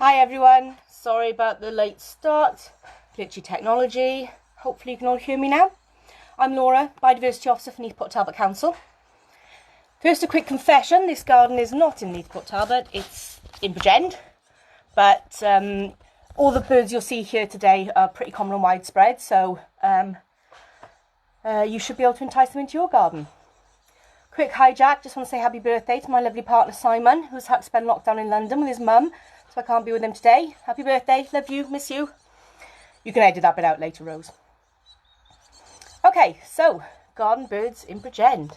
Hi everyone, sorry about the late start, glitchy technology. Hopefully you can all hear me now. I'm Laura, Biodiversity Officer for Neath Talbot Council. First, a quick confession, this garden is not in Neath Talbot, it's in Pigeon. But all the birds you'll see here today are pretty common and widespread, so you should be able to entice them into your garden. Quick hijack, just want to say happy birthday to my lovely partner Simon, who's had to spend lockdown in London with his mum, so I can't be with him today. Happy birthday, love you, miss you. You can edit that bit out later, Rose. Okay, so garden birds in Pigeon.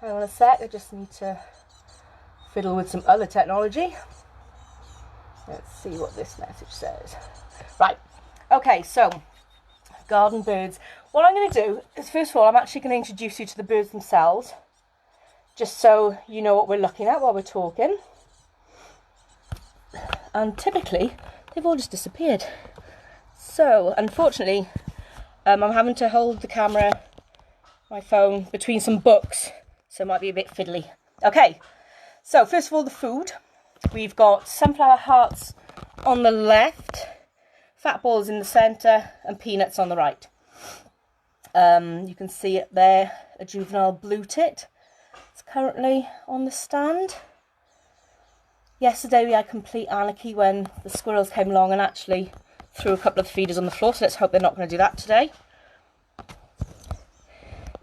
Hang on a sec, I just need to fiddle with some other technology. Let's see what this message says. Right, okay, so garden birds. What I'm going to do is, first of all, I'm actually going to introduce you to the birds themselves, just so you know what we're looking at while we're talking. And typically, they've all just disappeared. So, unfortunately, I'm having to hold the camera, my phone, between some books, so it might be a bit fiddly. Okay, so first of all, the food. We've got sunflower hearts on the left, fat balls in the centre, and peanuts on the right. You can see it there, a juvenile blue tit. It's currently on the stand. Yesterday we had complete anarchy when the squirrels came along and actually threw a couple of feeders on the floor, so let's hope they're not going to do that today.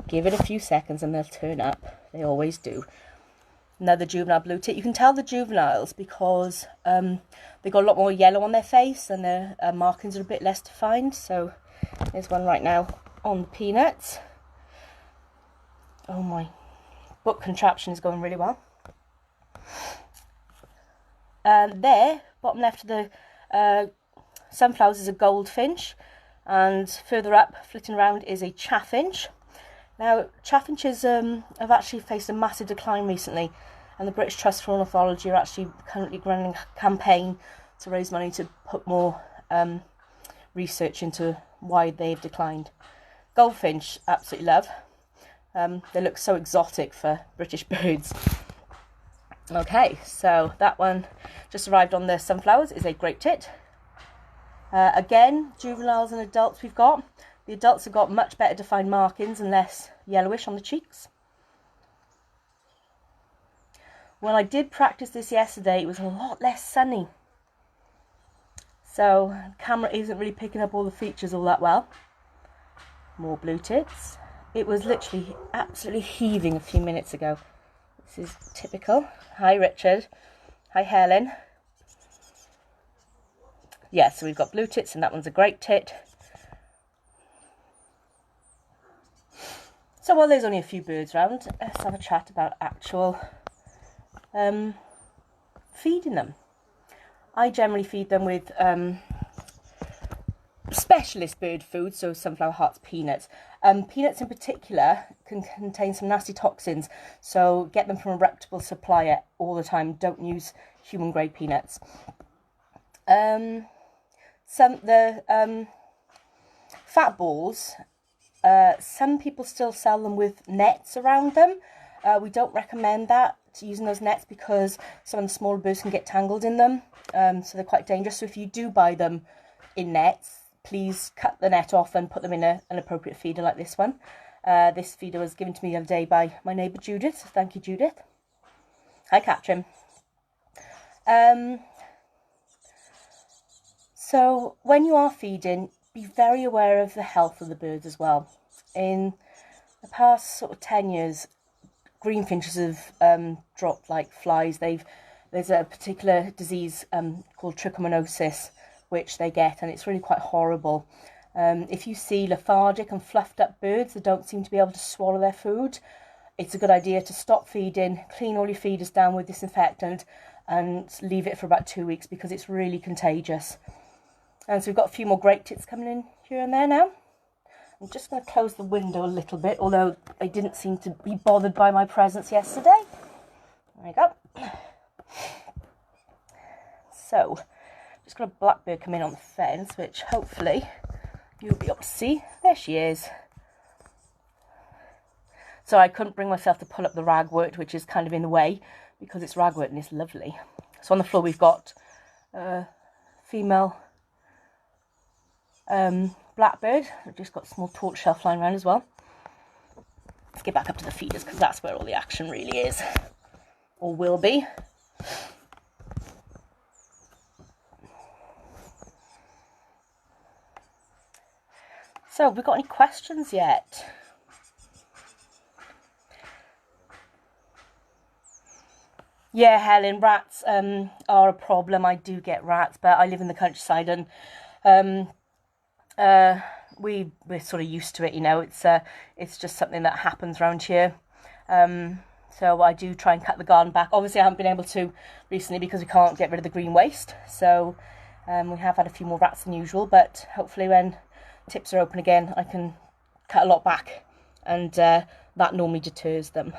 Give it a few seconds and they'll turn up. They always do. Another juvenile blue tit. You can tell the juveniles because they've got a lot more yellow on their face and their markings are a bit less defined. So there's one right now on the peanuts. Oh, my book contraption is going really well. There, bottom left of the sunflowers is a goldfinch, and further up, flitting around, is a chaffinch. Now, chaffinches have actually faced a massive decline recently, and the British Trust for Ornithology are actually currently running a campaign to raise money to put more research into why they've declined. Goldfinch, absolutely love. They look so exotic for British birds. Okay, so that one just arrived on the sunflowers is a grape tit. Again, juveniles and adults we've got. The adults have got much better defined markings and less yellowish on the cheeks. When I did practice this yesterday, it was a lot less sunny. So the camera isn't really picking up all the features all that well. More blue tits. It was literally absolutely heaving a few minutes ago. This is typical. Hi Richard. Hi Helen. Yeah, so we've got blue tits and that one's a grape tit. So while there's only a few birds around, let's have a chat about actual feeding them. I generally feed them with specialist bird food, so sunflower hearts, peanuts. Peanuts in particular can contain some nasty toxins, so get them from a reputable supplier all the time. Don't use human grade peanuts. The fat balls, some people still sell them with nets around them. We don't recommend that, using those nets, because some of the smaller birds can get tangled in them, so they're quite dangerous. So if you do buy them in nets, please cut the net off and put them in an appropriate feeder like this one. This feeder was given to me the other day by my neighbour Judith, so thank you Judith. Hi Catherine. So when you are feeding, be very aware of the health of the birds as well. In the past sort of 10 years, greenfinches have dropped like flies. There's a particular disease called trichomoniasis, which they get, and it's really quite horrible. If you see lethargic and fluffed up birds that don't seem to be able to swallow their food, it's a good idea to stop feeding, clean all your feeders down with disinfectant, and leave it for about 2 weeks because it's really contagious. And so we've got a few more grape tits coming in here and there now. I'm just going to close the window a little bit, although they didn't seem to be bothered by my presence yesterday. There we go. So, just got a blackbird come in on the fence, which hopefully you'll be able to see. There she is. So I couldn't bring myself to pull up the ragwort, which is kind of in the way, because it's ragwort and it's lovely. So on the floor we've got female blackbird. I've just got a small tortoiseshell flying around as well. Let's get back up to the feeders because that's where all the action really is, or will be. So, have we got any questions yet? Yeah, Helen, rats are a problem. I do get rats, but I live in the countryside and we're sort of used to it, you know. It's just something that happens around here. So I do try and cut the garden back. Obviously, I haven't been able to recently because we can't get rid of the green waste. So we have had a few more rats than usual, but hopefully when tips are open again, I can cut a lot back, and that normally deters them.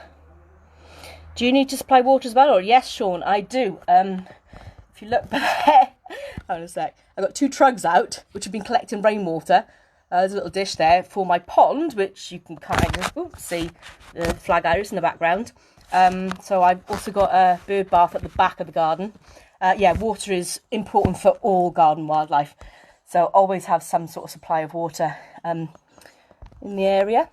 Do you need to supply water as well? Or yes, Sean, I do. If you look back there, hold on a sec. I've got 2 trugs out, which have been collecting rainwater. There's a little dish there for my pond, which you can kind of see the flag iris in the background. So I've also got a bird bath at the back of the garden. Yeah, water is important for all garden wildlife. So always have some sort of supply of water in the area.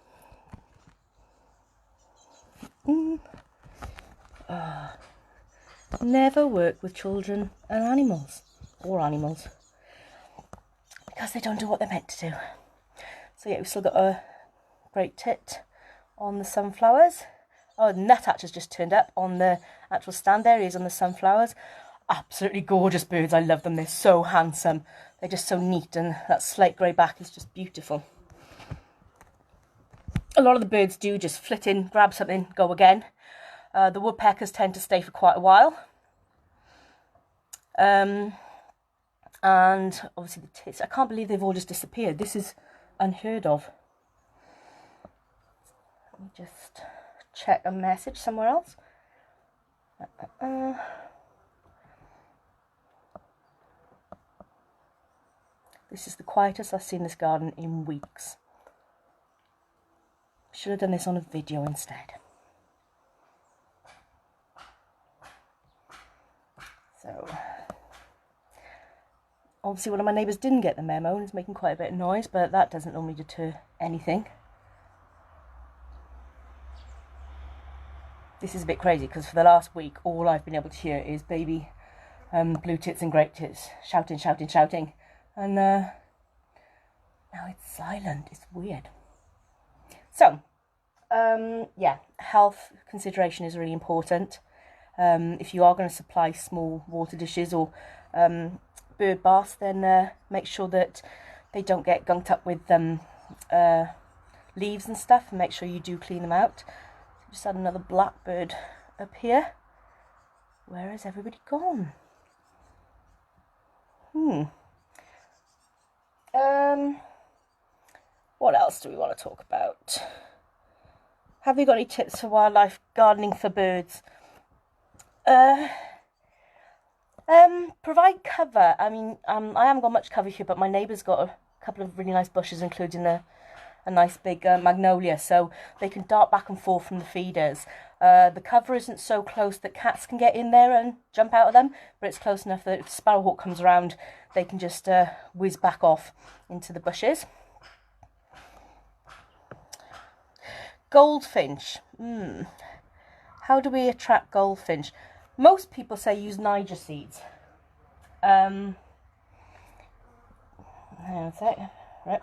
Never work with children and animals, or animals, because they don't do what they're meant to do. So yeah, we've still got a great tit on the sunflowers. Oh, the nuthatch has just turned up on the actual stand areas on the sunflowers. Absolutely gorgeous birds. I love them. They're so handsome. They're just so neat, and that slate grey back is just beautiful. A lot of the birds do just flit in, grab something, go again. The woodpeckers tend to stay for quite a while. And obviously the tits. I can't believe they've all just disappeared. This is unheard of. Let me just check a message somewhere else. This is the quietest I've seen this garden in weeks. Should have done this on a video instead. So, obviously one of my neighbours didn't get the memo and is making quite a bit of noise, but that doesn't normally deter anything. This is a bit crazy because for the last week all I've been able to hear is baby blue tits and great tits shouting, shouting, shouting, and now it's silent. It's weird. So, yeah, health consideration is really important. If you are going to supply small water dishes or bird baths, then make sure that they don't get gunked up with leaves and stuff, and make sure you do clean them out. Just had another blackbird up here. Where has everybody gone? What else do we want to talk about? Have you got any tips for wildlife gardening for birds? Provide cover. I mean, I haven't got much cover here, but my neighbour's got a couple of really nice bushes, including a nice big magnolia, so they can dart back and forth from the feeders. The cover isn't so close that cats can get in there and jump out of them, but it's close enough that if sparrowhawk comes around, they can just whiz back off into the bushes. Goldfinch. How do we attract goldfinch? Most people say use Niger seeds. Hang on a sec. Right.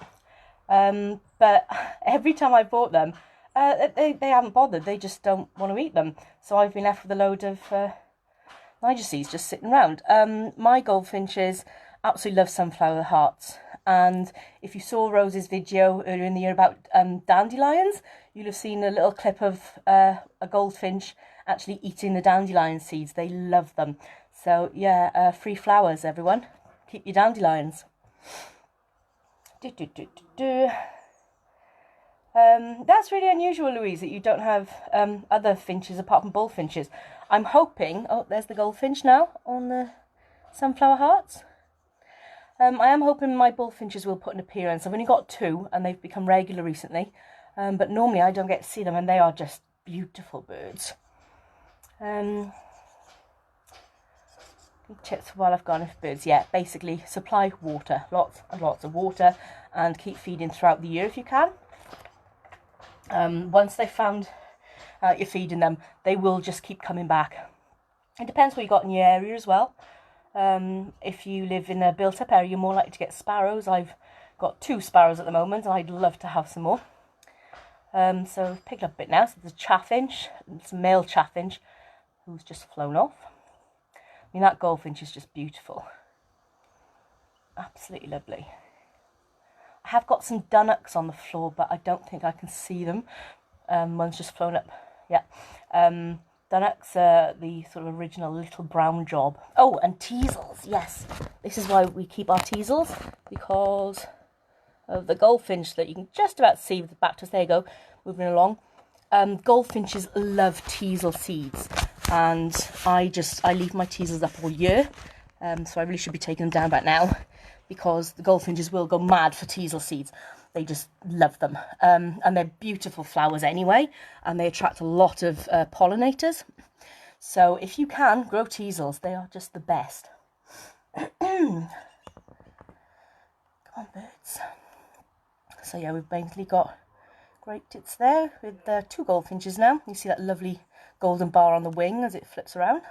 But every time I bought them, they haven't bothered. They just don't want to eat them. So I've been left with a load of Niger seeds just sitting around. My goldfinches absolutely love sunflower hearts. And if you saw Rose's video earlier in the year about dandelions, you'll have seen a little clip of a goldfinch actually eating the dandelion seeds. They love them. So yeah, free flowers, everyone. Keep your dandelions. That's really unusual, Louise, that you don't have other finches apart from bullfinches. I'm hoping... Oh, there's the goldfinch now on the sunflower hearts. I am hoping my bullfinches will put an appearance. I've only got 2 and they've become regular recently. But normally I don't get to see them, and they are just beautiful birds. Tips for wildlife gardening for birds. Yeah, basically supply water, lots and lots of water, and keep feeding throughout the year if you can. Once they've found you're feeding them, they will just keep coming back. It depends what you got in your area as well. If you live in a built-up area, you're more likely to get sparrows. I've got 2 sparrows at the moment, and I'd love to have some more. So I've picked up a bit now. So there's a chaffinch, it's a male chaffinch, who's just flown off. I mean, that goldfinch is just beautiful. Absolutely lovely. I have got some dunnocks on the floor, but I don't think I can see them. One's just flown up. Yeah. Dunnocks are the sort of original little brown job. Oh, and teasels, yes. This is why we keep our teasels, because of the goldfinch that you can just about see with the back to us. There you go, moving along. Goldfinches love teasel seeds, and I leave my teasels up all year, so I really should be taking them down back now, because the goldfinches will go mad for teasel seeds. They just love them, and they're beautiful flowers anyway, and they attract a lot of pollinators. So if you can grow teasels, they are just the best. Come on, birds. So yeah, we've basically got great tits there with 2 goldfinches now. You see that lovely golden bar on the wing as it flips around.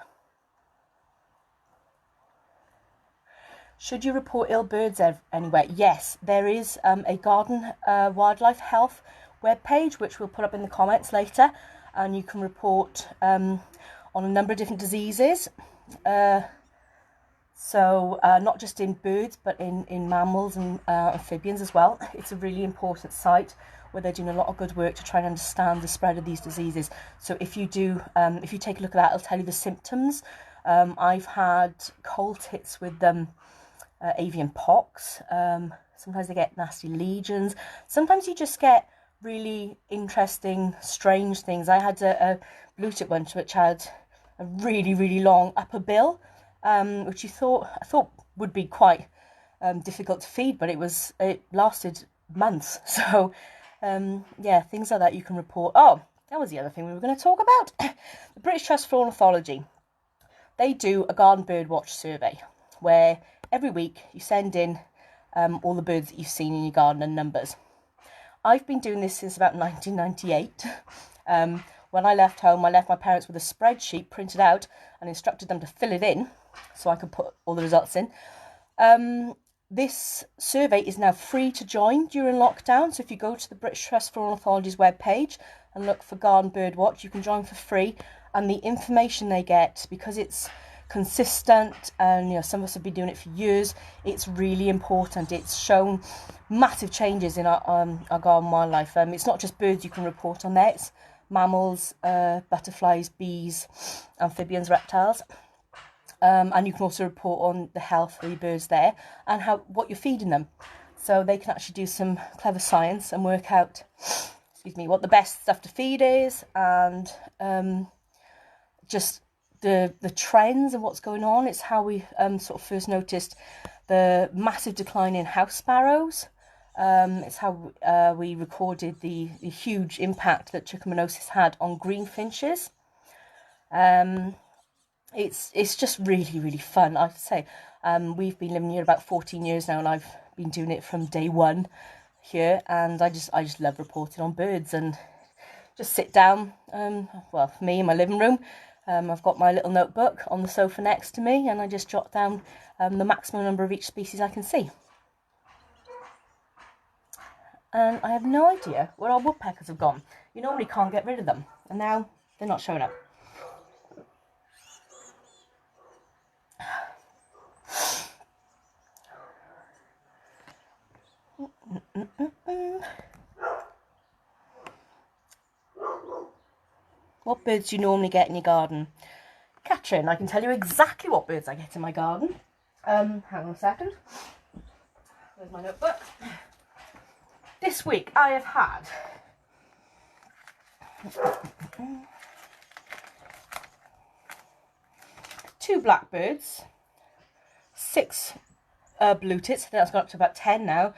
Should you report ill birds anywhere? Yes, there is a garden wildlife health webpage, which we'll put up in the comments later, and you can report on a number of different diseases. So not just in birds, but in mammals and amphibians as well. It's a really important site where they're doing a lot of good work to try and understand the spread of these diseases. So if you if you take a look at that, it'll tell you the symptoms. I've had cold tits with avian pox. Sometimes they get nasty legions. Sometimes you just get really interesting, strange things. I had a blue tit once which had a really, really long upper bill, which I thought would be quite difficult to feed, but it lasted months. So yeah, things like that you can report. Oh, that was the other thing we were going to talk about. The British Trust for Ornithology, they do a garden bird watch survey where every week you send in all the birds that you've seen in your garden and numbers. I've been doing this since about 1998. When I left home, I left my parents with a spreadsheet printed out and instructed them to fill it in so I could put all the results in. This survey is now free to join during lockdown. So if you go to the British Trust for Ornithology's webpage and look for Garden Bird Watch, you can join for free. And the information they get, because it's consistent and some of us have been doing it for years, it's really important. It's shown massive changes in our garden wildlife. It's not just birds you can report on there, it's mammals, butterflies, bees, amphibians, reptiles. And you can also report on the health of your birds there and what you're feeding them. So they can actually do some clever science and work out, what the best stuff to feed is, and just the trends and what's going on. It's how we sort of first noticed the massive decline in house sparrows. It's how we recorded the huge impact that trichomoniasis had on greenfinches. It's just really, really fun, I have to say. We've been living here about 14 years now, and I've been doing it from day one here, and I just love reporting on birds and just sit down, for me in my living room. I've got my little notebook on the sofa next to me, and I just jot down the maximum number of each species I can see. And I have no idea where our woodpeckers have gone. You normally can't get rid of them, and now they're not showing up. What birds do you normally get in your garden? Catherine, I can tell you exactly what birds I get in my garden. Hang on a second. There's my notebook. This week I have had 2 blackbirds, 6 blue tits. I think that's gone up to about 10 now.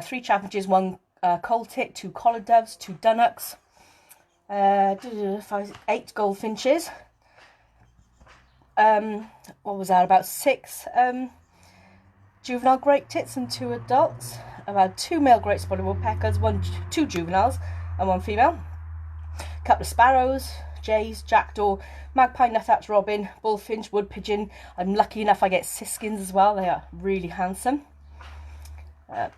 3 chaffinches, 1 coal tit, 2 collar doves, 2 dunnocks, 8 goldfinches, what was that, about 6 juvenile great tits and 2 adults, about 2 male great spotted woodpeckers, 2 juveniles and 1 female, a couple of sparrows, jays, jackdaw, magpie, nuthatch, robin, bullfinch, wood pigeon. I'm lucky enough I get siskins as well. They are really handsome.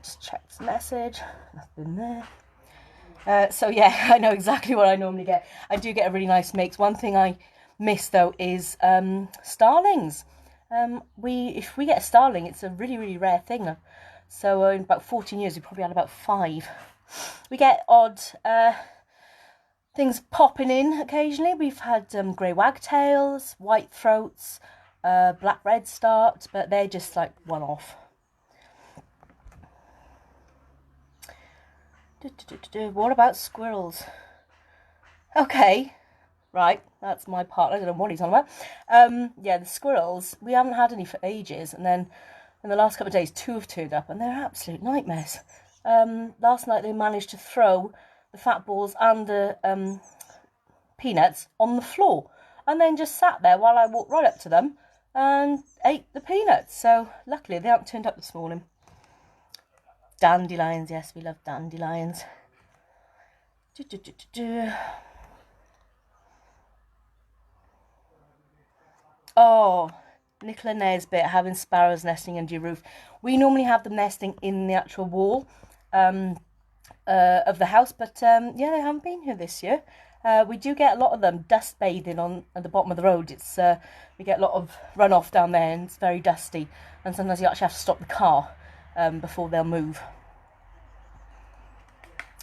Just check this message, nothing there. So yeah, I know exactly what I normally get. I do get a really nice mix. One thing I miss though is starlings. If we get a starling, it's a really, really rare thing. So in about 14 years, we probably had about 5. We get odd things popping in occasionally. We've had grey wagtails, white throats, black redstart, but they're just like one-off. What about squirrels? Okay, right, that's my part. I don't know what he's on about. Yeah, the squirrels, we haven't had any for ages, and then in the last couple of days 2 have turned up, and they're absolute nightmares. Last night they managed to throw the fat balls and the peanuts on the floor, and then just sat there while I walked right up to them and ate the peanuts. So luckily they haven't turned up this morning. Dandelions, yes, we love dandelions. Oh, Nicola Nesbitt, having sparrows nesting under your roof. We normally have them nesting in the actual wall of the house, but yeah, they haven't been here this year. We do get a lot of them dust bathing on at the bottom of the road. It's we get a lot of runoff down there, and it's very dusty, and sometimes you actually have to stop the car before they'll move.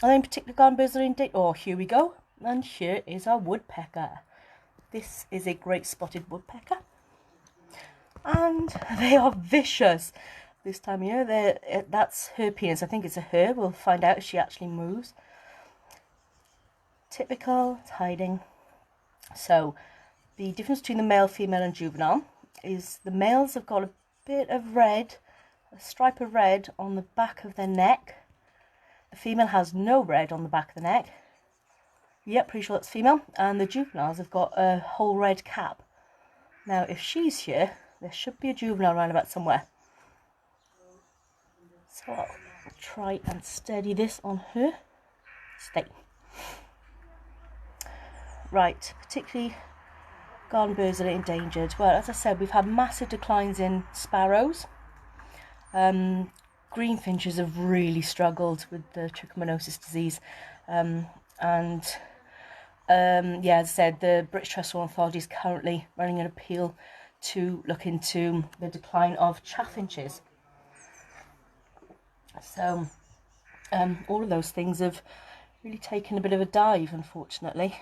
Are there any particular garden birds that are in date? Oh, here we go, and here is our woodpecker. This is a great spotted woodpecker, and they are vicious this time of year. That's her penis. I think it's a her. We'll find out if she actually moves. Typical, it's hiding. So the difference between the male, female and juvenile is the males have got a bit of red, a stripe of red on the back of their neck. The female has no red on the back of the neck. Yep, pretty sure that's female. And the juveniles have got a whole red cap. Now if she's here, there should be a juvenile around about somewhere. So I'll try and steady this on her. Stay. Right, particularly garden birds that are endangered. Well, as I said, we've had massive declines in sparrows. Greenfinches have really struggled with the trichomoniasis disease. Yeah, as I said, the British Terrestrial Authority is currently running an appeal to look into the decline of chaffinches. So all of those things have really taken a bit of a dive, unfortunately.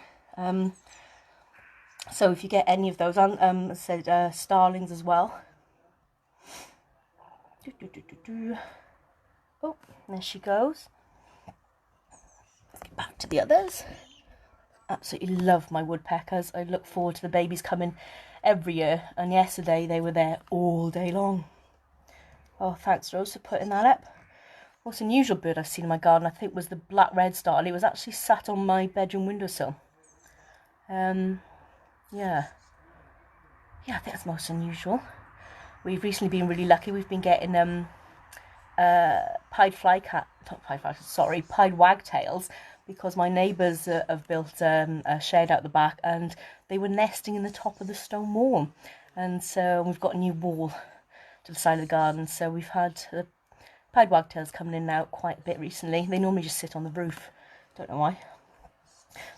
So if you get any of those, as I said, starlings as well. Oh, there she goes. Let's get back to the others. Absolutely love my woodpeckers. I look forward to the babies coming every year, and yesterday they were there all day long. Oh, thanks Rose for putting that up. Most unusual bird I've seen in my garden, I think, was the black redstart, and it was actually sat on my bedroom windowsill. Yeah, I think that's most unusual. We've recently been really lucky. We've been getting pied wagtails, because my neighbours have built a shed out the back, and they were nesting in the top of the stone wall, and so we've got a new wall to the side of the garden, so we've had the pied wagtails coming in and out quite a bit recently. They normally just sit on the roof, don't know why.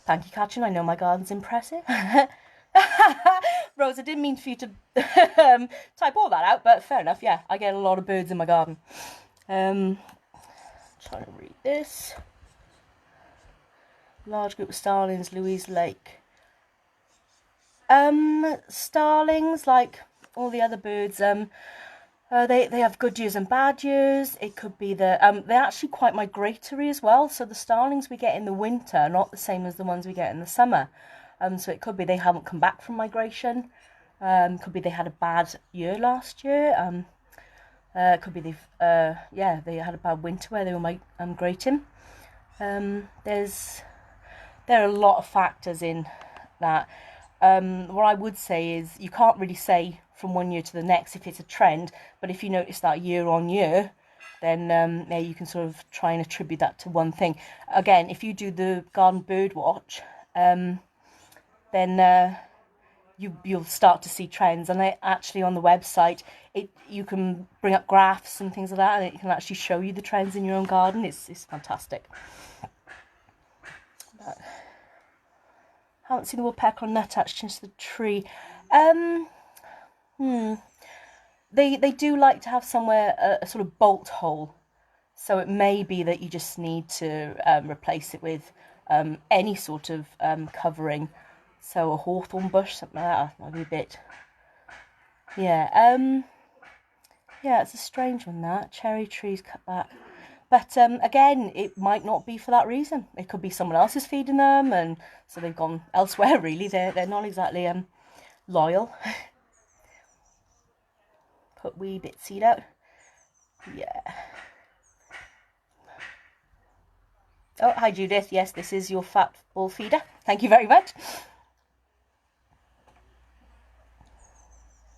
Thank you, Katrin, I know my garden's impressive. Rose, I didn't mean for you to type all that out, but fair enough, yeah, I get a lot of birds in my garden. Trying to read this. Large group of starlings, Louise Lake. Starlings, like all the other birds, they have good years and bad years. It could be that they're actually quite migratory as well. So the starlings we get in the winter are not the same as the ones we get in the summer. So it could be they haven't come back from migration. Could be they had a bad year last year. Could be they had a bad winter where they were migrating. There are a lot of factors in that. what I would say is you can't really say from one year to the next if it's a trend, but if you notice that year on year, then yeah, you can sort of try and attribute that to one thing. Again, if you do the garden bird watch, then you'll start to see trends. And actually on the website, you can bring up graphs and things like that, and it can actually show you the trends in your own garden. It's fantastic. But I haven't seen the woodpecker or nuthatch into the tree. They do like to have somewhere a sort of bolt hole, so it may be that you just need to replace it with any sort of covering. So a hawthorn bush, something like that, might be a bit. Yeah, yeah, it's a strange one, that. Cherry trees cut back. But again, it might not be for that reason. It could be someone else is feeding them, and so they've gone elsewhere, really. They're not exactly loyal. Put wee bit seed out. Yeah. Oh, hi Judith. Yes, this is your fat ball feeder. Thank you very much.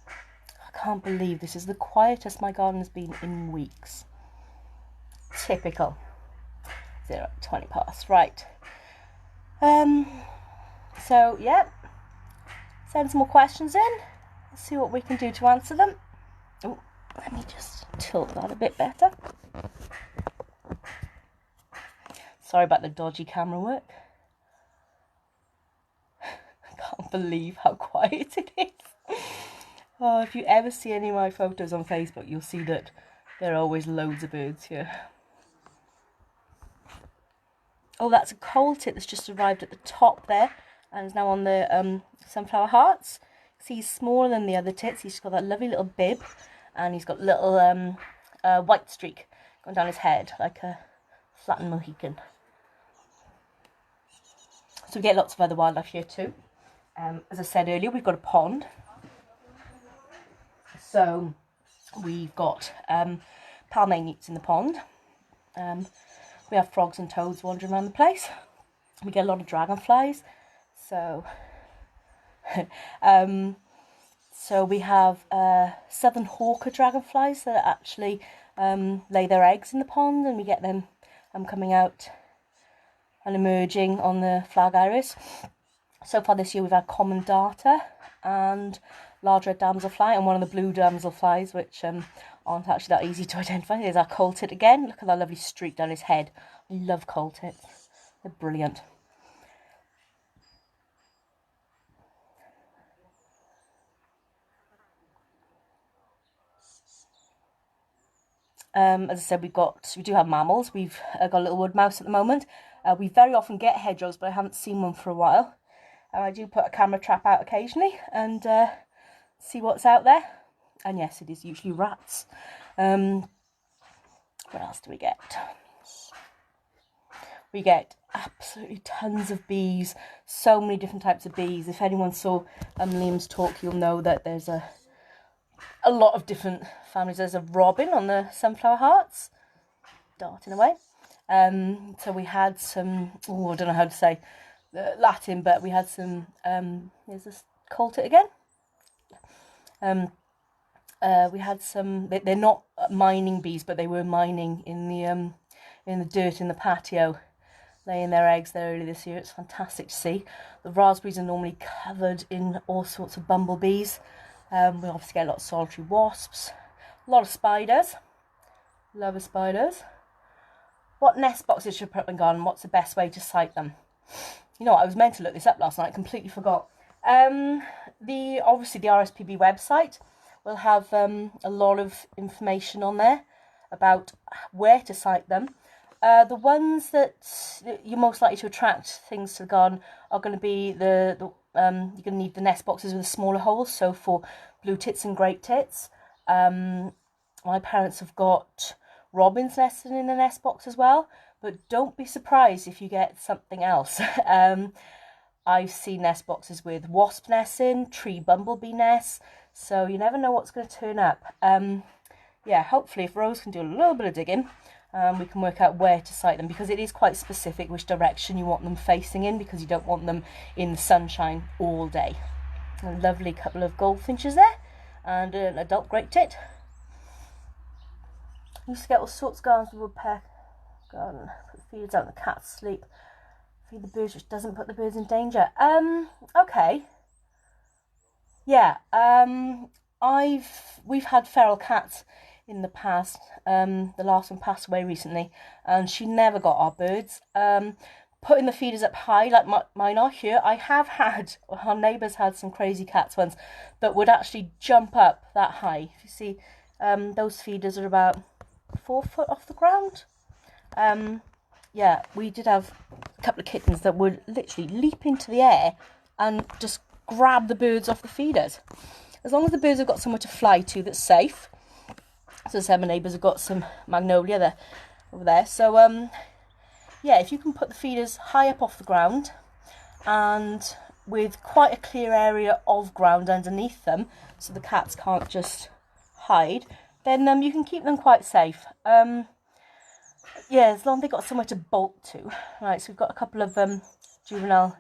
I can't believe this is the quietest my garden has been in weeks. Typical. 20 past. Right. So, yeah. Send some more questions in. Let's see what we can do to answer them. Oh, let me just tilt that a bit better. Sorry about the dodgy camera work. I can't believe how quiet it is. Oh, if you ever see any of my photos on Facebook, you'll see that there are always loads of birds here. Oh, that's a coal tit that's just arrived at the top there and is now on the sunflower hearts. See, he's smaller than the other tits. He's got that lovely little bib, and he's got little white streak going down his head like a flattened Mohican. So we get lots of other wildlife here too. As I said earlier, we've got a pond. So we've got palmae newts in the pond. We have frogs and toads wandering around the place. We get a lot of dragonflies. So so we have southern hawker dragonflies that actually lay their eggs in the pond, and we get them coming out and emerging on the flag iris. So far this year we've had common darter and large red damselfly, and one of the blue damselflies, which aren't actually that easy to identify. There's our coal tit again. Look at that lovely streak down his head. I love coal tits. They're brilliant. As I said, we do have mammals. We've got a little wood mouse at the moment. We very often get hedgehogs, but I haven't seen one for a while. I do put a camera trap out occasionally and see what's out there. And yes, it is usually rats. What else do we get? We get absolutely tons of bees. So many different types of bees. If anyone saw Liam's talk, you'll know that there's a lot of different families. There's a robin on the sunflower hearts, darting away. So we had some, I don't know how to say Latin, but we had some, there's this coal tit again. We had some, they're not mining bees, but they were mining in the dirt in the patio, laying their eggs there early this year. It's fantastic to see. The raspberries are normally covered in all sorts of bumblebees. We obviously get a lot of solitary wasps, a lot of spiders. Love the spiders. What nest boxes should I put in garden? What's the best way to site them? You know what, I was meant to look this up last night, completely forgot. Obviously the RSPB website will have a lot of information on there about where to site them. The ones that you're most likely to attract things to the garden are going to be you're going to need the nest boxes with the smaller holes. So for blue tits and great tits, my parents have got robins nested in the nest box as well, but don't be surprised if you get something else. I've seen nest boxes with wasp nests in, tree bumblebee nests, so you never know what's going to turn up. Yeah, hopefully if Rose can do a little bit of digging, we can work out where to site them, because it is quite specific which direction you want them facing in, because you don't want them in the sunshine all day. A lovely couple of goldfinches there, and an adult great tit. Used to get all sorts of gardens with woodpecker garden, put feeders out and the cats sleep, feed the birds, which doesn't put the birds in danger. Okay. Yeah, we've had feral cats in the past. The last one passed away recently, and she never got our birds. Putting the feeders up high, like mine are here, I have had, our neighbours had some crazy cats once that would actually jump up that high. If you see, those feeders are about 4 foot off the ground. Yeah, we did have a couple of kittens that would literally leap into the air and just grab the birds off the feeders. As long as the birds have got somewhere to fly to that's safe. So some of my neighbours have got some magnolia there, over there. So yeah, if you can put the feeders high up off the ground and with quite a clear area of ground underneath them, so the cats can't just hide, then you can keep them quite safe. Yeah, as long as they've got somewhere to bolt to. Right, so we've got a couple of juvenile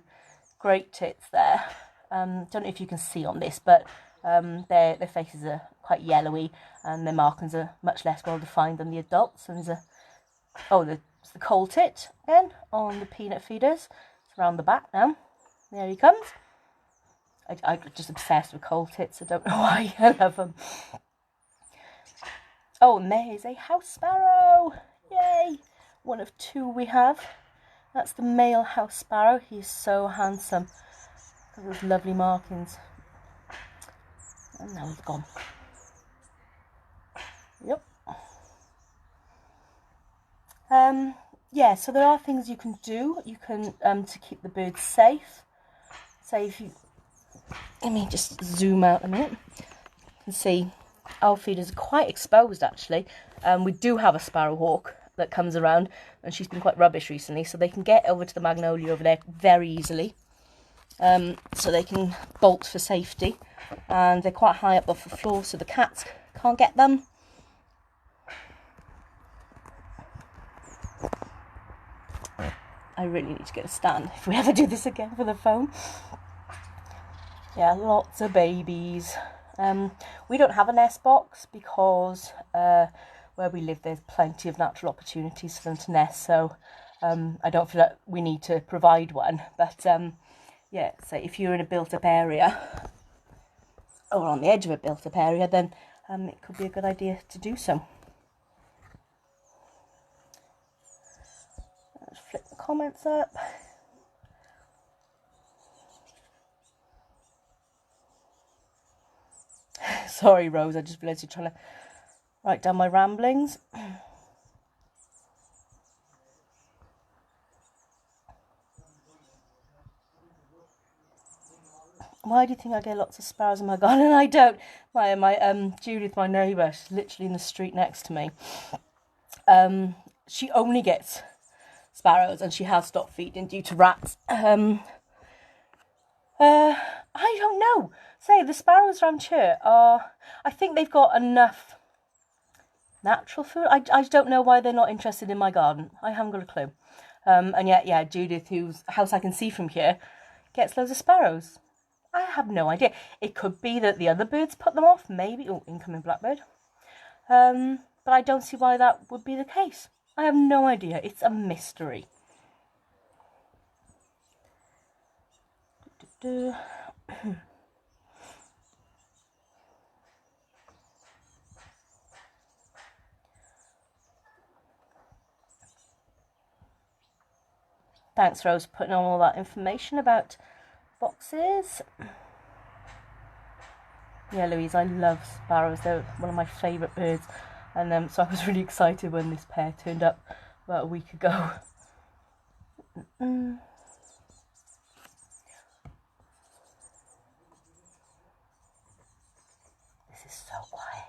great tits there. Don't know if you can see on this, but their faces are quite yellowy and their markings are much less well defined than the adults. And there's the coal tit again on the peanut feeders. It's around the back now. There he comes. I'm just obsessed with coal tits. I don't know why. I love them. Oh, and there's a house sparrow. Yay! One of 2 we have. That's the male house sparrow. He's so handsome. Look at those lovely markings. And now he's gone. Yep. Yeah, so there are things you can do. You can to keep the birds safe. Say if you, let me just zoom out a minute. You can see our feeders are quite exposed actually. We do have a sparrowhawk that comes around, and she's been quite rubbish recently, so they can get over to the magnolia over there very easily. So they can bolt for safety, and they're quite high up off the floor, so the cats can't get them. I really need to get a stand if we ever do this again for the phone. Yeah, lots of babies. We don't have a nest box because where we live there's plenty of natural opportunities for them to nest, so I don't feel like we need to provide one. But yeah, so if you're in a built-up area or on the edge of a built-up area, then it could be a good idea to do so. Let's flip the comments up. Sorry, Rose, I just realised you're trying to write down my ramblings. Why do you think I get lots of sparrows in my garden? I don't. My Judith, my neighbour, she's literally in the street next to me. She only gets sparrows, and she has stopped feeding due to rats. I don't know. Say the sparrows around here are, I think they've got enough natural food. I don't know why they're not interested in my garden. I haven't got a clue. And yet, yeah, Judith, whose house I can see from here, gets loads of sparrows. I have no idea. It could be that the other birds put them off, maybe. Oh, incoming blackbird. But I don't see why that would be the case. I have no idea. It's a mystery. Thanks, Rose, for putting on all that information about boxes. Yeah, Louise, I love sparrows. They're one of my favourite birds. And so I was really excited when this pair turned up about a week ago. This is so quiet.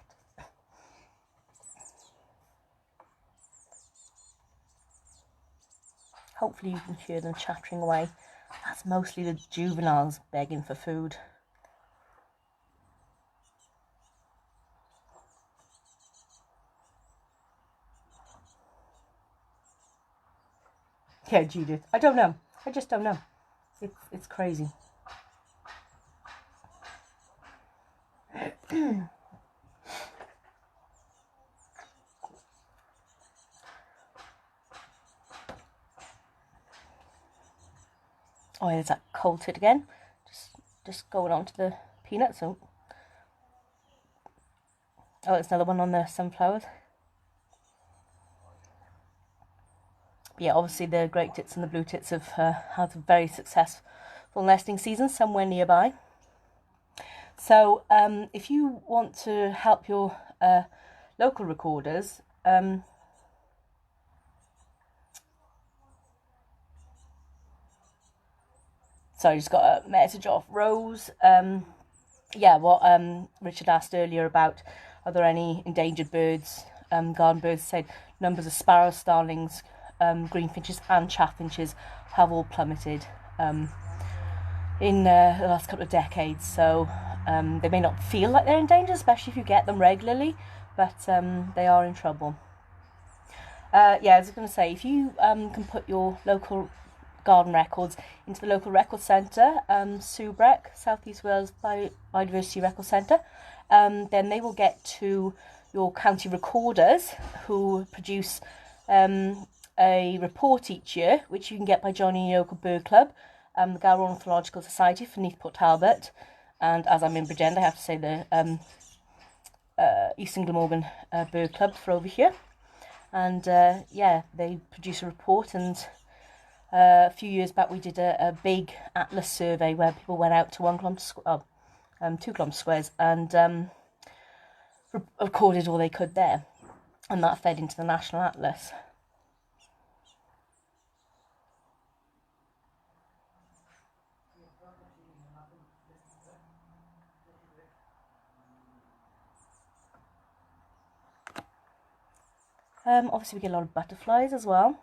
Hopefully you can hear them chattering away. That's mostly the juveniles begging for food. Yeah, Judith. I don't know. I just don't know. It's crazy. Oh, yeah, there's that cold tit again. Just going on to the peanuts. Oh, there's another one on the sunflowers. But yeah, obviously the great tits and the blue tits have had a very successful nesting season somewhere nearby. So if you want to help your local recorders, sorry, just got a message off Rose. Yeah, what Richard asked earlier about, are there any endangered birds, garden birds, said numbers of sparrows, starlings, greenfinches and chaffinches have all plummeted in the last couple of decades. So they may not feel like they're endangered, especially if you get them regularly, but they are in trouble. Yeah, I was going to say, if you can put your local garden records into the local record centre, Subrec, South East Wales Biodiversity Record Centre, then they will get to your county recorders, who produce a report each year, which you can get by joining your local bird club, the Gower Ornithological Society for Neath, Talbot, and as I'm in Pigeon, I have to say the Eastern Glamorgan Bird Club for over here. And yeah, they produce a report, and a few years back we did a big atlas survey where people went out to 1 kilometre, 2 kilometre squares, and recorded all they could there, and that fed into the national atlas. Obviously we get a lot of butterflies as well.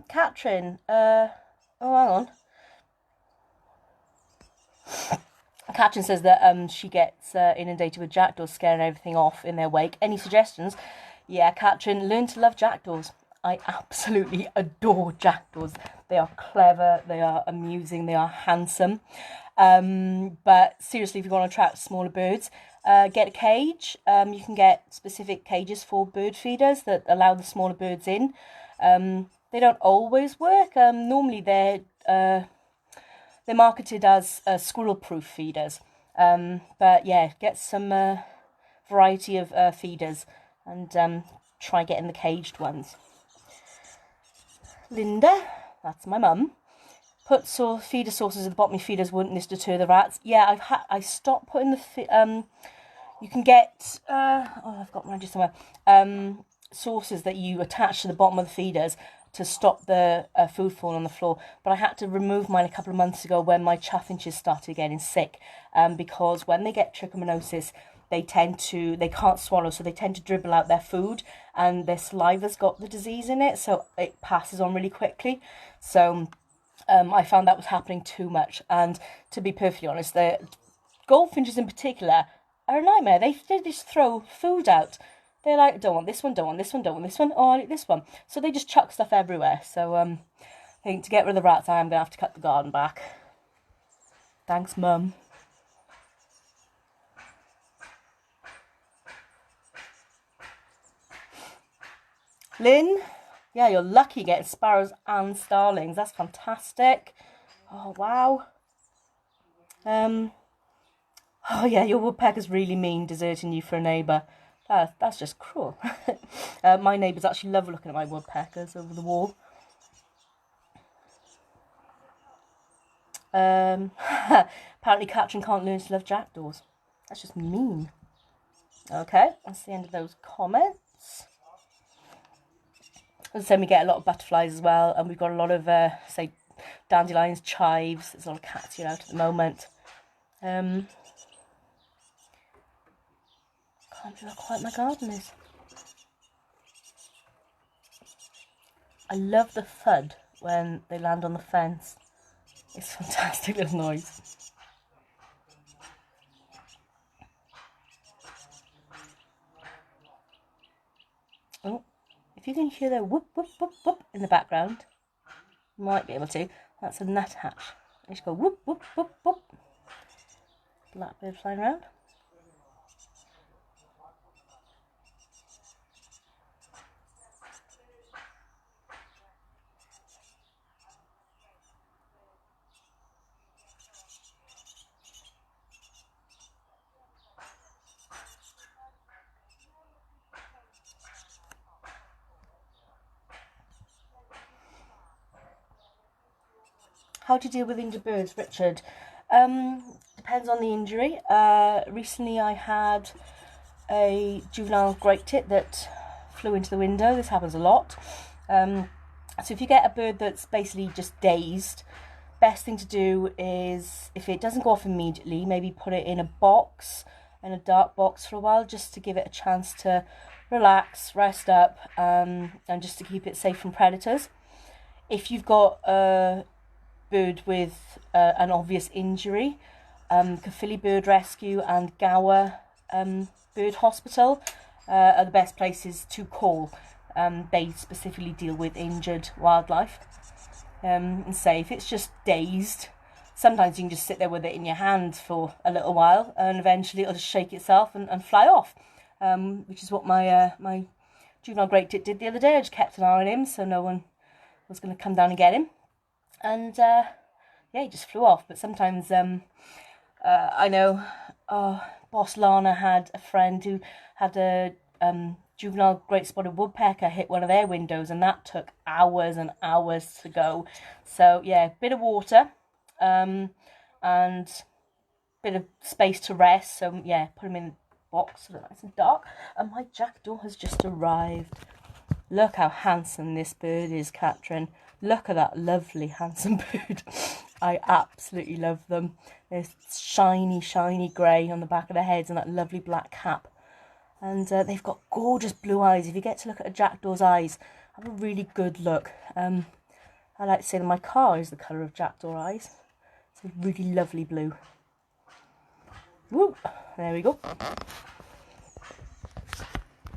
Katrin, oh, hang on. Katrin says that she gets inundated with jackdaws, scaring everything off in their wake. Any suggestions? Yeah, Katrin, learn to love jackdaws. I absolutely adore jackdaws. They are clever, they are amusing, they are handsome. But seriously, if you want to attract smaller birds, get a cage. You can get specific cages for bird feeders that allow the smaller birds in. They don't always work. Normally they're marketed as squirrel-proof feeders. But yeah, get some variety of feeders, and try getting the caged ones. Linda, that's my mum, put feeder sources at the bottom of feeders. Wouldn't this deter the rats? Yeah, I stopped putting the you can get I've got mine just somewhere, sources that you attach to the bottom of the feeders to stop the food falling on the floor, but I had to remove mine a couple of months ago when my chaffinches started getting sick, because when they get trichomoniasis, they can't swallow, so they tend to dribble out their food, and their saliva's got the disease in it, so it passes on really quickly. So I found that was happening too much, and to be perfectly honest, the goldfinches in particular are a nightmare. They just throw food out. They're like, don't want this one, don't want this one, don't want this one, oh, I like this one. So they just chuck stuff everywhere. So I think to get rid of the rats, I am going to have to cut the garden back. Thanks, Mum. Lynn, yeah, you're lucky getting sparrows and starlings. That's fantastic. Oh, wow. Oh, yeah, your woodpecker's really mean, deserting you for a neighbour. That's just cruel. My neighbours actually love looking at my woodpeckers over the wall. Apparently Katrin can't learn to love jackdaws. That's just mean. Okay, that's the end of those comments. As I said, we get a lot of butterflies as well, and we've got a lot of, say, dandelions, chives. There's a lot of cats here out at the moment. Can't feel how quiet my garden is. I love the thud when they land on the fence. It's a fantastic little noise. Oh, if you can hear the whoop, whoop, whoop, whoop in the background, you might be able to. That's a nuthatch. You just go whoop, whoop, whoop, whoop. Blackbird flying around. How do you deal with injured birds, Richard? Depends on the injury. Recently I had a juvenile great tit that flew into the window. This happens a lot. So if you get a bird that's basically just dazed, best thing to do is, if it doesn't go off immediately, maybe put it in a box, in a dark box for a while, just to give it a chance to relax, rest up, and just to keep it safe from predators. If you've got a bird with an obvious injury, Caerphilly Bird Rescue and Gower Bird Hospital are the best places to call. They specifically deal with injured wildlife. And say if it's just dazed, sometimes you can just sit there with it in your hand for a little while, and eventually it'll just shake itself and fly off, which is what my juvenile great tit did the other day. I just kept an eye on him so no one was going to come down and get him, and yeah, he just flew off. But sometimes I know Boss Lana had a friend who had a juvenile great spotted woodpecker hit one of their windows, and that took hours and hours to go. So yeah, bit of water and bit of space to rest. So yeah, put him in a box so nice and dark. And my jackdaw has just arrived. Look how handsome this bird is, Katrin. Look at that lovely handsome bird. I absolutely love them. They're shiny grey on the back of their heads and that lovely black cap. And they've got gorgeous blue eyes. If you get to look at a jackdaw's eyes, have a really good look. I like to say that my car is the colour of jackdaw eyes. It's a really lovely blue. Woo! There we go.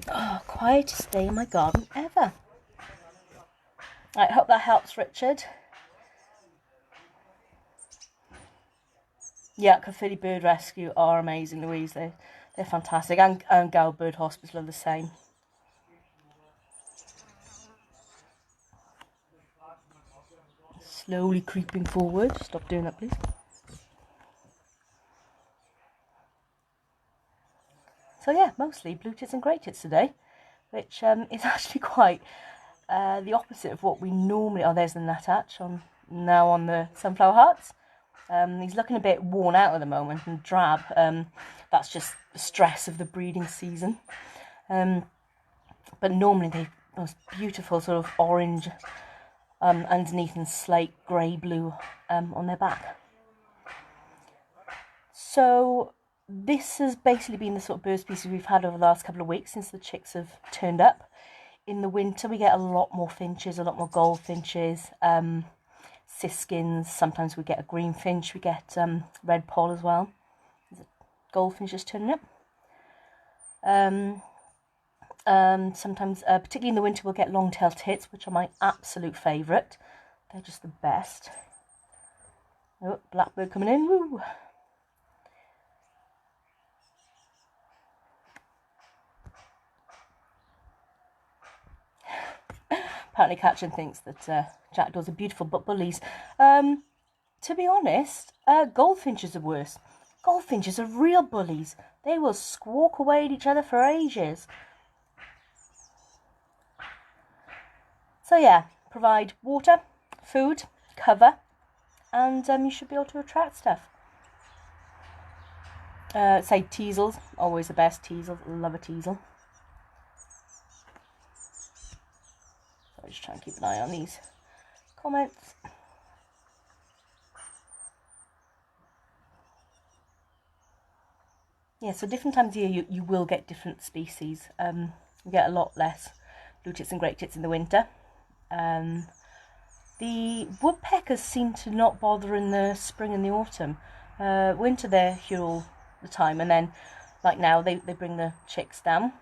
Oh, quietest day in my garden ever. I hope that helps, Richard. Yeah, Caerphilly Bird Rescue are amazing, Louise. They're fantastic. And Gower Bird Hospital are the same. Slowly creeping forward. Stop doing that, please. So yeah, mostly blue tits and grey tits today, which is actually quite the opposite of what we normally... Oh, there's the nuthatch now on the sunflower hearts. He's looking a bit worn out at the moment and drab. That's just the stress of the breeding season. But normally they're most beautiful sort of orange underneath and slate grey blue on their back. So this has basically been the sort of bird species we've had over the last couple of weeks since the chicks have turned up. In the winter we get a lot more finches, a lot more goldfinches, siskins. Sometimes we get a greenfinch, we get red poll as well. Goldfinches turning up. Sometimes, particularly in the winter, we'll get long-tailed tits, which are my absolute favourite. They're just the best. Oh, blackbird coming in. Woo! Apparently Katrin thinks that jackdaws are beautiful but bullies. To be honest, goldfinches are worse. Goldfinches are real bullies. They will squawk away at each other for ages. So yeah, provide water, food, cover, and you should be able to attract stuff. Say teasels, always the best. Teasel, love a teasel. So just try and keep an eye on these comments. Yeah, so different times of year you will get different species. You get a lot less blue tits and great tits in the winter. The woodpeckers seem to not bother in the spring and the autumn. Winter they're here all the time, and then like now they bring the chicks down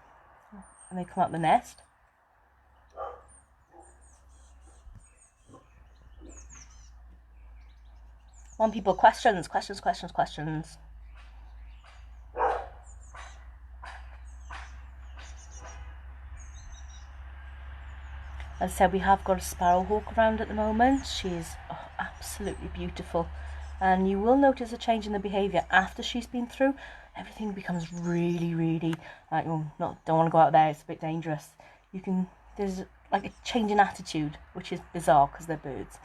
and they come out the nest. On people, questions. As I said, we have got a sparrowhawk around at the moment. She's absolutely beautiful. And you will notice a change in the behaviour after she's been through. Everything becomes really, really like, don't want to go out there, it's a bit dangerous. There's like a change in attitude, which is bizarre because they're birds.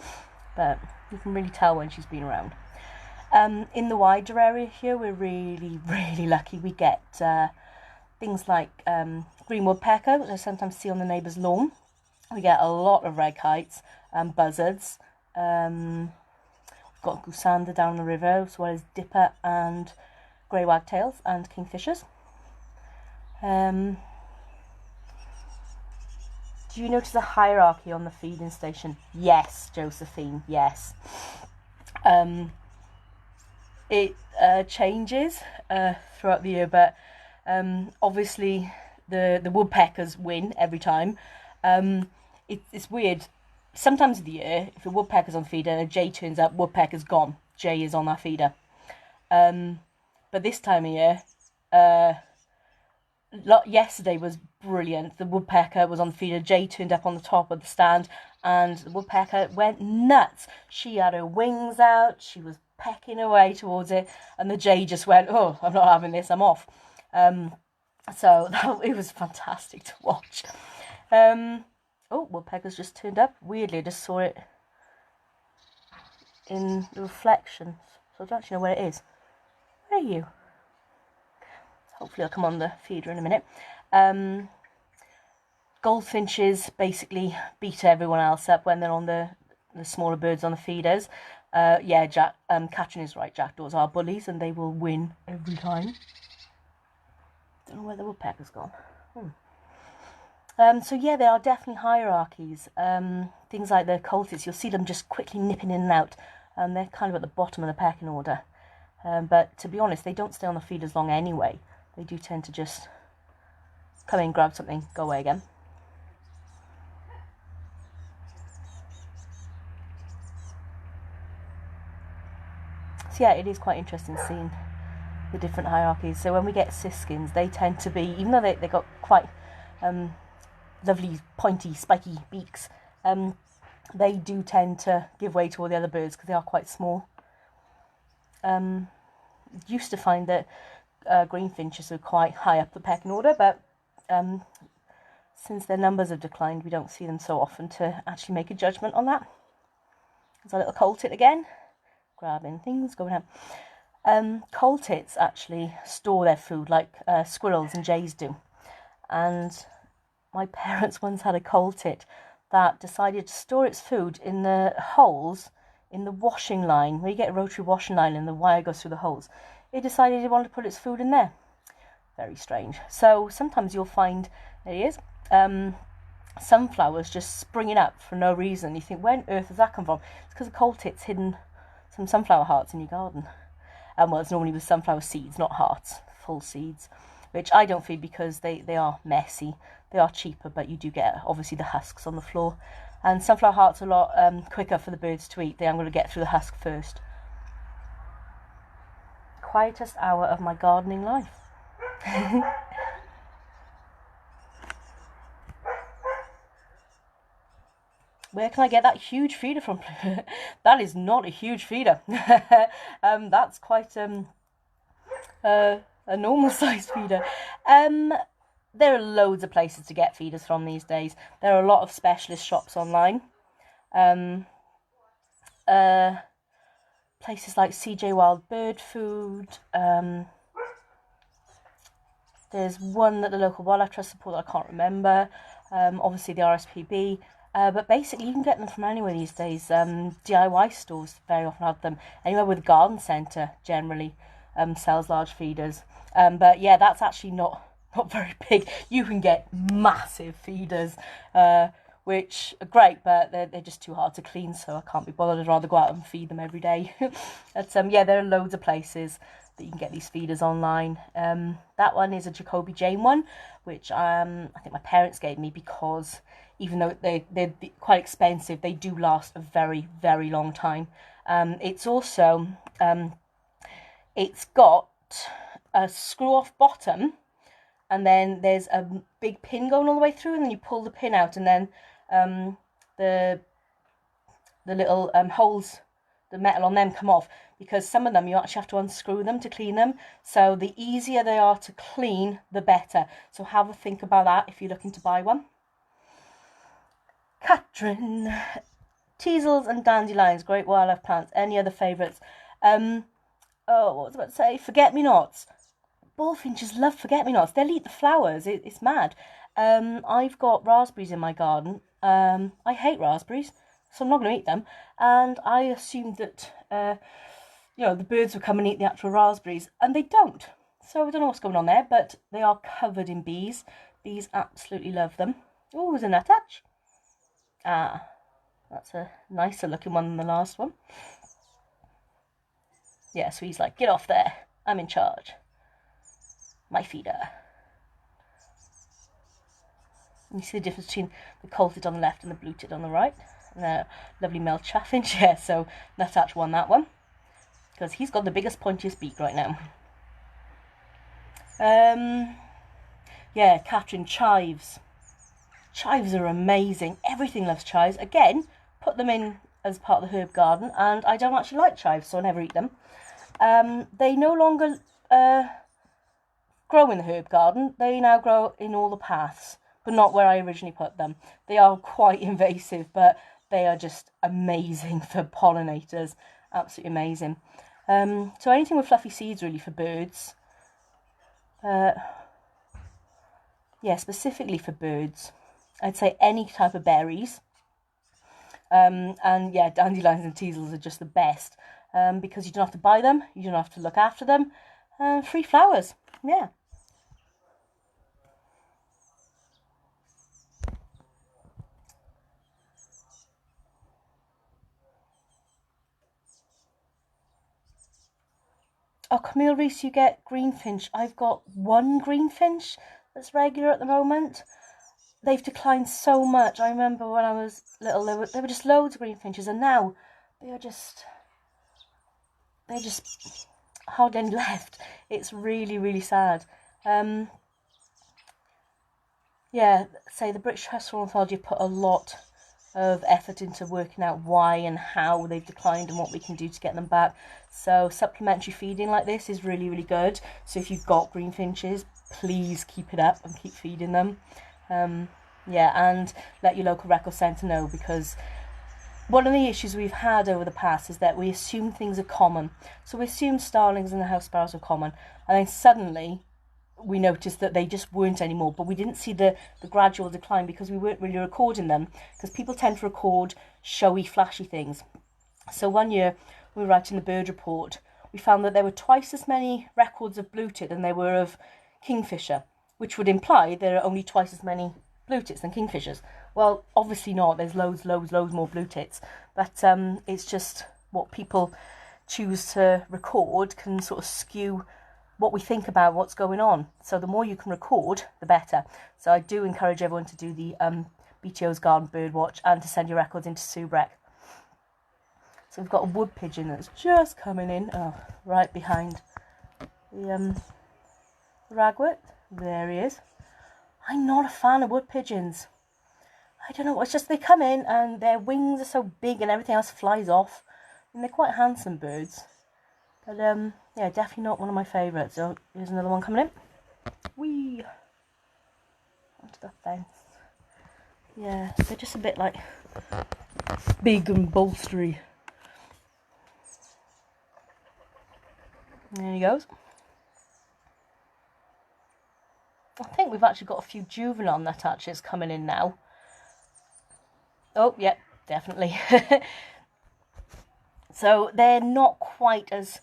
But you can really tell when she's been around. In the wider area here, we're really, really lucky. We get things like green woodpecker, which I sometimes see on the neighbour's lawn. We get a lot of red kites and buzzards. We've got goosander down the river, as well as dipper and grey wagtails and kingfishers. Do you notice a hierarchy on the feeding station? Yes, Josephine, yes. It changes throughout the year, but obviously the woodpeckers win every time. It's weird. Sometimes of the year, if a woodpecker's on feeder and a jay turns up, woodpecker's gone. Jay is on that feeder. But this time of year, yesterday was brilliant. The woodpecker was on feeder. Jay turned up on the top of the stand, and the woodpecker went nuts. She had her wings out. She was pecking away towards it, and the jay just went, "Oh, I'm not having this. I'm off." So it was fantastic to watch. Woodpecker's just turned up. Weirdly, I just saw it in the reflection, so I don't actually know where it is. Where are you? Hopefully I'll come on the feeder in a minute. Goldfinches basically beat everyone else up when they're on the smaller birds on the feeders. Catherine is right, jackdaws are bullies and they will win every time. Don't know where the woodpecker's gone. There are definitely hierarchies. Things like the coltits, you'll see them just quickly nipping in and out. They're kind of at the bottom of the pecking order. But to be honest, they don't stay on the feed as long anyway. They do tend to just come in, grab something, go away again. So yeah, it is quite interesting seeing the different hierarchies. So when we get siskins, they tend to be, even though they got quite lovely pointy spiky beaks, they do tend to give way to all the other birds because they are quite small. Used to find that greenfinches are quite high up the pecking order, but since their numbers have declined, we don't see them so often to actually make a judgment on that. There's our little coltit again, grabbing things, going out. Coltits actually store their food like squirrels and jays do, and my parents once had a coltit that decided to store its food in the holes in the washing line, where you get a rotary washing line and the wire goes through the holes. It decided it wanted to put its food in there. Very strange. So sometimes you'll find, there he is, sunflowers just springing up for no reason. You think, where on earth does that come from? It's because the coltit's hidden some sunflower hearts in your garden. It's normally with sunflower seeds, not hearts, full seeds, which I don't feed because they are messy. They are cheaper, but you do get, obviously, the husks on the floor. And sunflower hearts are a lot quicker for the birds to eat. I'm going to get through the husk first. Quietest hour of my gardening life. Where can I get that huge feeder from? That is not a huge feeder. That's quite a normal sized feeder. There are loads of places to get feeders from these days. There are a lot of specialist shops online. Places like CJ Wild Bird Food. There's one that the local wildlife trust support that I can't remember. Obviously the RSPB. But basically you can get them from anywhere these days. DIY stores very often have them. Anywhere with a garden centre generally sells large feeders. But yeah, that's actually not very big. You can get massive feeders, which are great, but they're just too hard to clean, so I can't be bothered. I'd rather go out and feed them every day. But there are loads of places that you can get these feeders online. That one is a Jacoby Jane one, which I think my parents gave me because even though they're quite expensive, they do last a very, very long time. It's also, it's got a screw-off bottom, and then there's a big pin going all the way through, and then you pull the pin out, and then the little holes, the metal on them come off, because some of them you actually have to unscrew them to clean them. So the easier they are to clean, the better. So have a think about that if you're looking to buy one. Catherine, teasels and dandelions, great wildlife plants. Any other favourites? Oh, what was I about to say? Forget-me-nots. Bullfinches love forget-me-nots. They'll eat the flowers. It's mad. I've got raspberries in my garden. I hate raspberries, so I'm not going to eat them. And I assumed that, the birds would come and eat the actual raspberries, and they don't. So I don't know what's going on there, but they are covered in bees. Bees absolutely love them. Oh, there's a nuthatch. Ah, that's a nicer looking one than the last one. Yeah, so he's like, get off there. I'm in charge. My feeder. And you see the difference between the collated on the left and the bluted on the right. And a lovely male chaffinch. Yeah, so nuthatch won that one, because he's got the biggest, pointiest beak right now. Yeah, Catherine, chives. Chives are amazing. Everything loves chives. Again, put them in as part of the herb garden, and I don't actually like chives, so I never eat them. They no longer grow in the herb garden. They now grow in all the paths, but not where I originally put them. They are quite invasive, but they are just amazing for pollinators. Absolutely amazing. So anything with fluffy seeds really for birds. Yeah, specifically for birds, I'd say any type of berries. And yeah, dandelions and teasels are just the best, because you don't have to buy them, you don't have to look after them. Free flowers, yeah. Oh, Camille Reese, you get greenfinch. I've got one greenfinch that's regular at the moment. They've declined so much. I remember when I was little, there were just loads of greenfinches, and now they're just hardly any left. It's really, really sad. Yeah, say the British Pastoral Ornithology put a lot of effort into working out why and how they've declined and what we can do to get them back. So supplementary feeding like this is really, really good. So if you've got greenfinches, please keep it up and keep feeding them. Yeah, and let your local record centre know, because one of the issues we've had over the past is that we assume things are common. So we assumed starlings and the house sparrows were common, and then suddenly we noticed that they just weren't anymore. But we didn't see the gradual decline because we weren't really recording them, because people tend to record showy, flashy things. So one year we were writing the bird report, we found that there were twice as many records of bluetit than there were of kingfisher, which would imply there are only twice as many bluetits than kingfishers. Well, obviously not. There's loads more bluetits, but it's just what people choose to record can sort of skew what we think about what's going on. So the more you can record, the better. So I do encourage everyone to do the BTO's Garden Bird Watch and to send your records into Subrec. So we've got a wood pigeon that's just coming in, right behind the ragwort. There he is. I'm not a fan of wood pigeons. I don't know, it's just they come in and their wings are so big and everything else flies off. And they're quite handsome birds. But yeah, definitely not one of my favourites. So here's another one coming in. Whee! Onto the fence. Yeah, they're just a bit like big and bolstery. There he goes. I think we've actually got a few juvenile nuthatches coming in now. Oh, yeah, definitely. So they're not quite as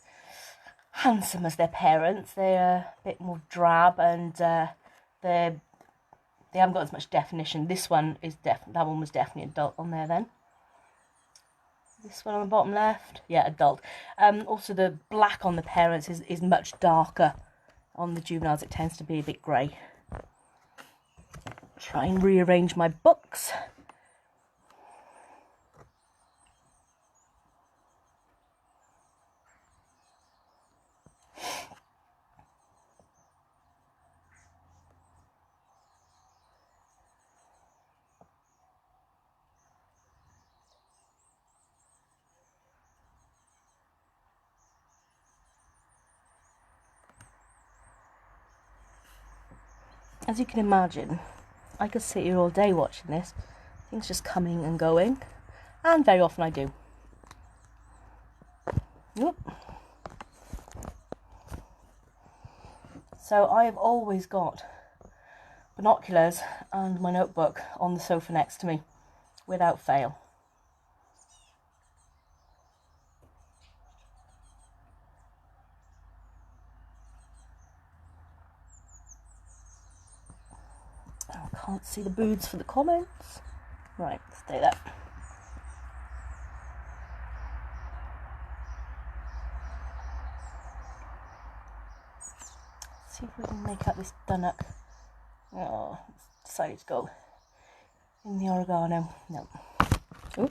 handsome as their parents. They're a bit more drab, and they haven't got as much definition. This one is that one was definitely adult on there then. This one on the bottom left, yeah, adult. Also the black on the parents is much darker. On the juveniles it tends to be a bit grey. try and rearrange my books. As you can imagine, I could sit here all day watching this. Things just coming and going, and very often I do. Yep. So I have always got binoculars and my notebook on the sofa next to me, without fail. I can't see the birds for the comments. Right, stay there. See if we can make out this dunnock. Oh, decided to go in the oregano. No. Ooh.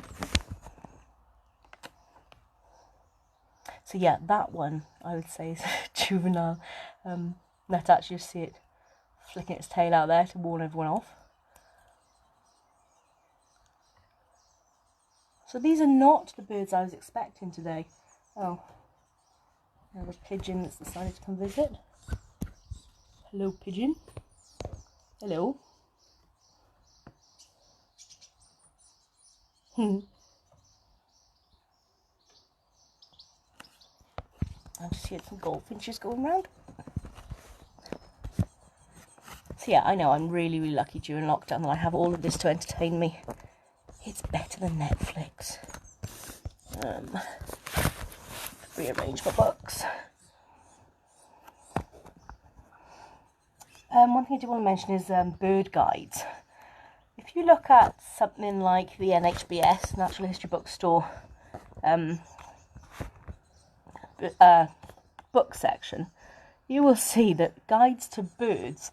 So yeah, that one I would say is Juvenile. Let's actually see it flicking its tail out there to warn everyone off. So these are not the birds I was expecting today. Oh, there's a pigeon that's decided to come visit. Hello, pigeon. Hello. I just heard some goldfinches going round. So yeah, I know I'm really, really lucky during lockdown that I have all of this to entertain me. It's better than Netflix. Rearrange my books. One thing I do want to mention is bird guides. If you look at something like the NHBS, Natural History Bookstore, book section, you will see that guides to birds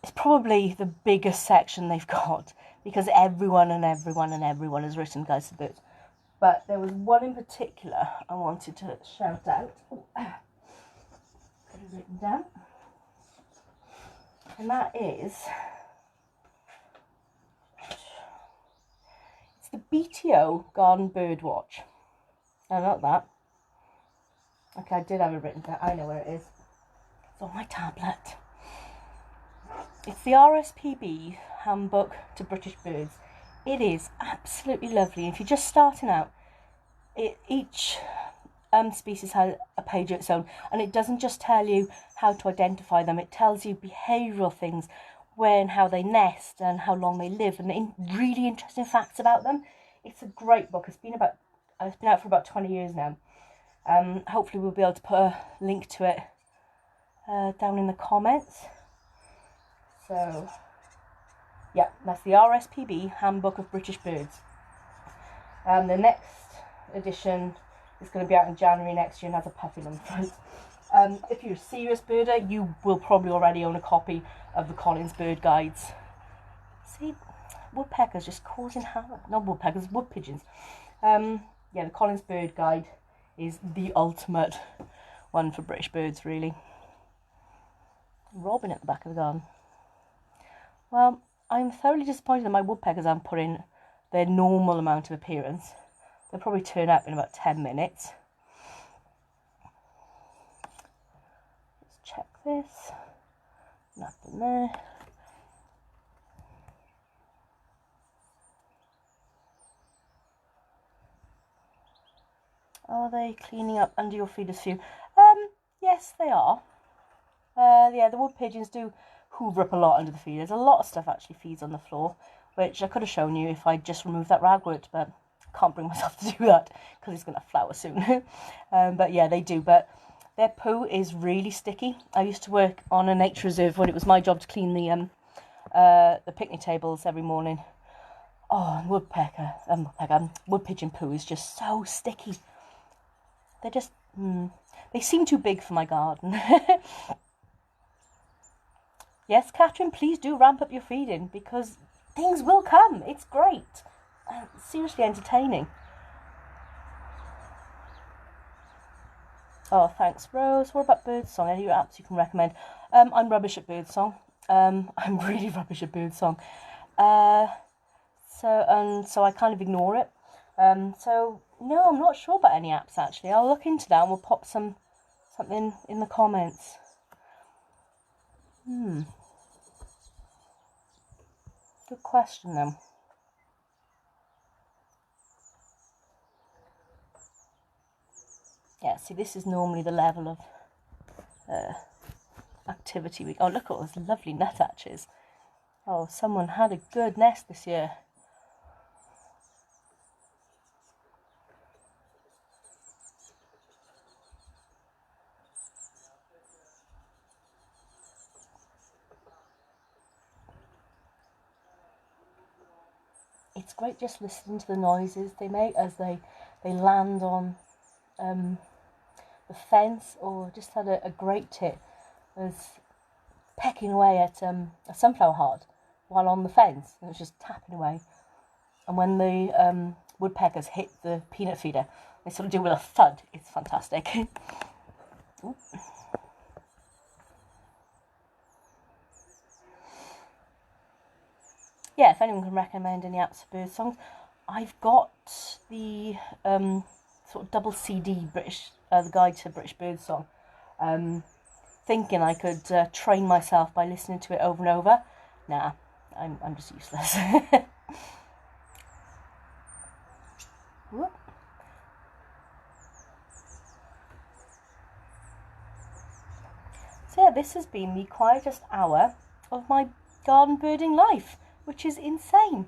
is probably the biggest section they've got, because everyone has written guides to birds. But there was one in particular I wanted to shout out. Got it written down. And that is, it's the BTO Garden Bird Watch. No, not that. Okay, I did have it written down. I know where it is. It's on my tablet. It's the RSPB Handbook to British Birds. It is absolutely lovely. If you're just starting out, each species has a page of its own, and it doesn't just tell you how to identify them, it tells you behavioural things, where and how they nest and how long they live, and really interesting facts about them. It's a great book. It's been out for about 20 years now. Hopefully we'll be able to put a link to it down in the comments. So yeah, that's the RSPB Handbook of British Birds. The next edition is going to be out in January next year and has a puffin on the front. If you're a serious birder, you will probably already own a copy of the Collins Bird Guides. See, woodpeckers just causing havoc. Not woodpeckers, wood pigeons. Yeah, the Collins Bird Guide is the ultimate one for British birds, really. Robin at the back of the garden. Well, I'm thoroughly disappointed that my woodpeckers aren't putting in their normal amount of appearance. They'll probably turn up in about 10 minutes. Let's check this. Nothing there. Are they cleaning up under your feeders few? Yes, they are. Yeah, the wood pigeons do hoover up a lot under the feeders. A lot of stuff actually feeds on the floor, which I could have shown you if I just removed that ragwort, but I can't bring myself to do that because it's going to flower soon. But yeah, they do. But their poo is really sticky. I used to work on a nature reserve when it was my job to clean the picnic tables every morning. Oh, and wood pigeon poo is just so sticky. They're just, they seem too big for my garden. Yes, Catherine, please do ramp up your feeding, because things will come. It's great. Seriously entertaining. Oh, thanks, Rose. What about birdsong? Any apps you can recommend? I'm rubbish at birdsong. I'm really rubbish at birdsong. So I kind of ignore it. So no, I'm not sure about any apps actually. I'll look into that and we'll pop something in the comments. Good question then. Yeah, see, this is normally the level of activity we... Oh, look at all those lovely nuthatches. Oh, someone had a good nest this year. It's great just listening to the noises they make as they land on the fence, or just had a great tit was pecking away at a sunflower heart while on the fence. It was just tapping away. And when the woodpeckers hit the peanut feeder, they sort of do with a thud. It's fantastic. Yeah, if anyone can recommend any apps for bird songs, I've got the sort of double CD British, the Guide to British Birdsong. Thinking I could train myself by listening to it over and over. Nah, I'm just useless. So yeah, this has been the quietest hour of my garden birding life, which is insane.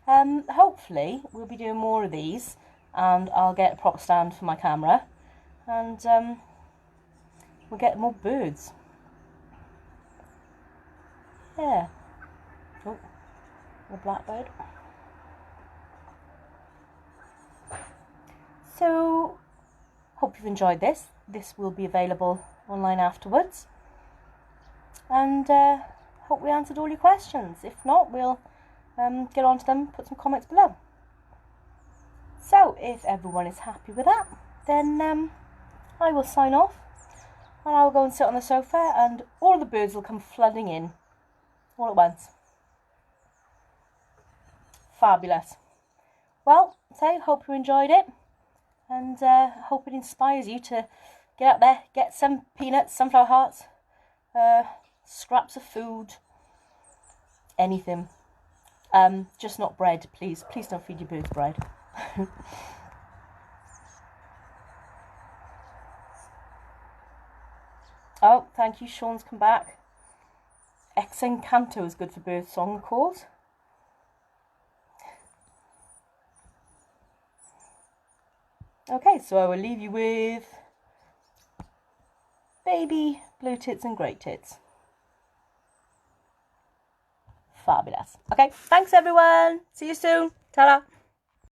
Hopefully we'll be doing more of these, and I'll get a prop stand for my camera, and we'll get more birds. Yeah. Oh, the blackbird. So, hope you've enjoyed this. This will be available online afterwards. And hope we answered all your questions. If not, we'll get on to them, put some comments below. So, if everyone is happy with that, then I will sign off. And I'll go and sit on the sofa, and all of the birds will come flooding in all at once. Fabulous. Well, so hope you enjoyed it, and hope it inspires you to get out there, get some peanuts, sunflower hearts, scraps of food, anything. Just not bread, please. Please don't feed your birds bread. Oh, thank you. Sean's come back. Ex Encanto is good for bird song, of course. Okay, so I will leave you with Baby, Blue Tits and Great Tits. Fabulous. Okay, thanks everyone. See you soon. Ta-da.